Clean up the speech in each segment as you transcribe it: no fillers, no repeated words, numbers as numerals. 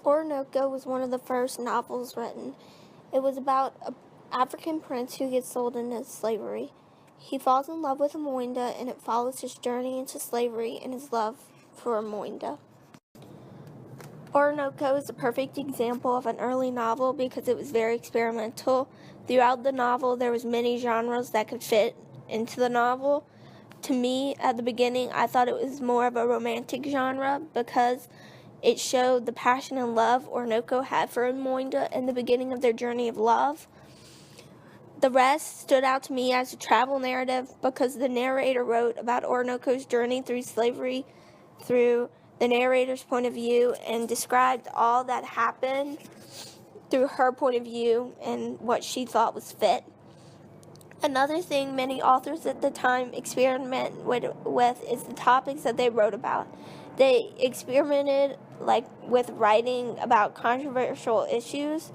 Oroonoko was one of the first novels written. It was about an African prince who gets sold into slavery. He falls in love with Amoinda, and it follows his journey into slavery and his love for Amoinda. Oroonoko is a perfect example of an early novel because it was very experimental. Throughout the novel, there was many genres that could fit into the novel. To me, at the beginning, I thought it was more of a romantic genre because it showed the passion and love Oroonoko had for Amoinda in the beginning of their journey of love. The rest stood out to me as a travel narrative because the narrator wrote about Oroonoko's journey through slavery through the narrator's point of view and described all that happened through her point of view and what she thought was fit. Another thing many authors at the time experimented with is the topics that they wrote about. They experimented with writing about controversial issues.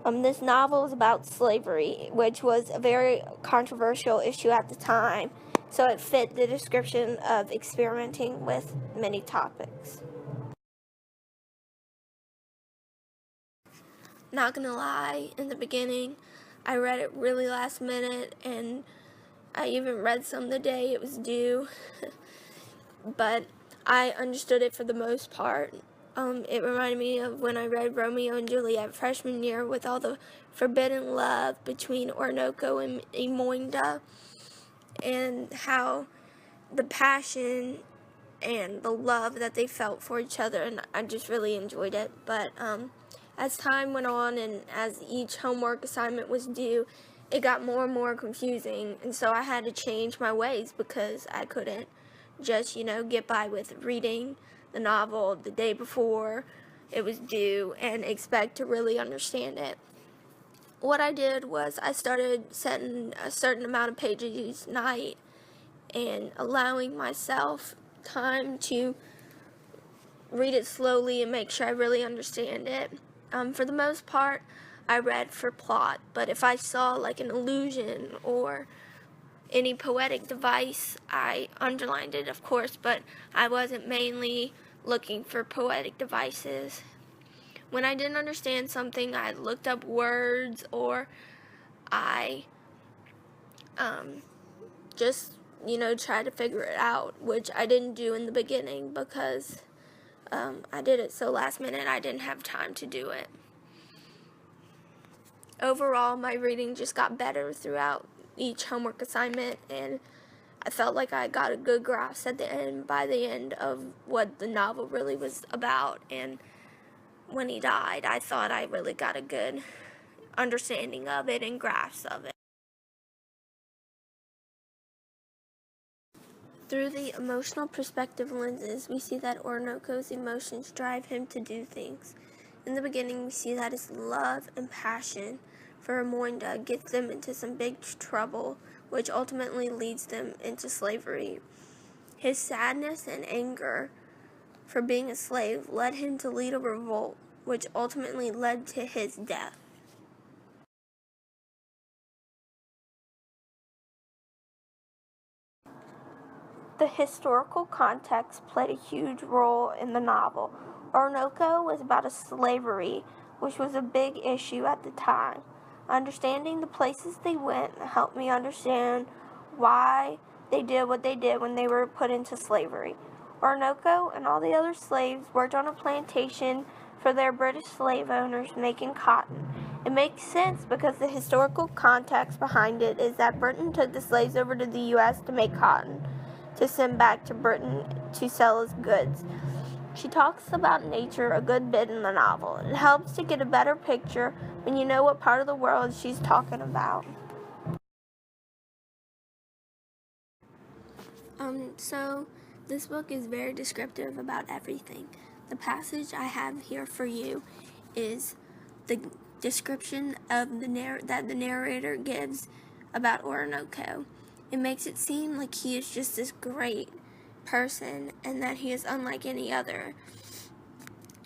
This novel is about slavery, which was a very controversial issue at the time, so it fit the description of experimenting with many topics. Not gonna lie, in the beginning, I read it really last minute, and I even read some the day it was due, but I understood it for the most part. It reminded me of when I read Romeo and Juliet freshman year with all the forbidden love between Oroonoko and Amoinda and how the passion and the love that they felt for each other, and I just really enjoyed it. But as time went on and as each homework assignment was due, it got more and more confusing, and so I had to change my ways because I couldn't just, get by with reading the novel the day before it was due and expect to really understand it. What I did was I started setting a certain amount of pages each night and allowing myself time to read it slowly and make sure I really understand it. For the most part, I read for plot, but if I saw an allusion or any poetic device, I underlined it, of course, but I wasn't mainly looking for poetic devices. When I didn't understand something, I looked up words, or I just, tried to figure it out, which I didn't do in the beginning because I did it so last minute I didn't have time to do it. Overall, my reading just got better throughout each homework assignment, and I felt like I got a good grasp by the end of what the novel really was about. And when he died, I thought I really got a good understanding of it and grasp of it. Through the emotional perspective lenses, we see that Oroonoko's emotions drive him to do things. In the beginning, we see that his love and passion for Amoinda gets them into some big trouble, which ultimately leads them into slavery. His sadness and anger for being a slave led him to lead a revolt, which ultimately led to his death. The historical context played a huge role in the novel. Oroonoko was about a slavery, which was a big issue at the time. Understanding the places they went helped me understand why they did what they did when they were put into slavery. Oroonoko and all the other slaves worked on a plantation for their British slave owners making cotton. It makes sense because the historical context behind it is that Britain took the slaves over to the U.S. to make cotton, to send back to Britain to sell as goods. She talks about nature a good bit in the novel. It helps to get a better picture when you know what part of the world she's talking about. So this book is very descriptive about everything. The passage I have here for you is the description of that the narrator gives about Oroonoko. It makes it seem like he is just this great person and that he is unlike any other,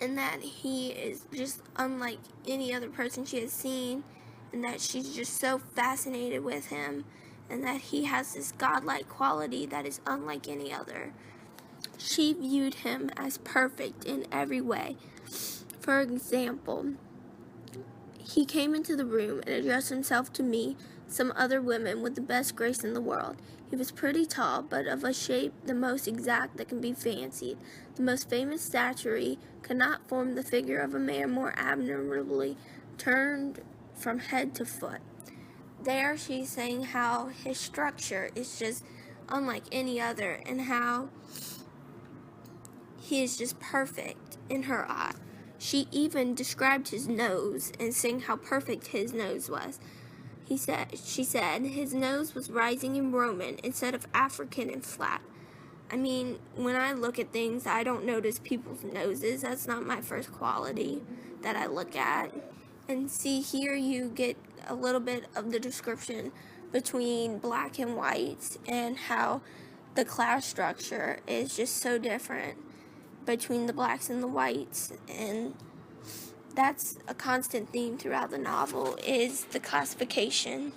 and that he is just unlike any other person she has seen, and that she's just so fascinated with him, and that he has this godlike quality that is unlike any other. She viewed him as perfect in every way. For example, he came into the room and addressed himself to me, some other women, with the best grace in the world. He was pretty tall, but of a shape the most exact that can be fancied. The most famous statuary could not form the figure of a man more admirably turned from head to foot. There she's saying how his structure is just unlike any other, and how he is just perfect in her eye. She even described his nose and saying how perfect his nose was. She said his nose was rising and Roman instead of African and flat. I mean, when I look at things, I don't notice people's noses. That's not my first quality that I look at. And see, here you get a little bit of the description between black and white, and how the class structure is just so different between the blacks and the whites. And that's a constant theme throughout the novel, is the classification.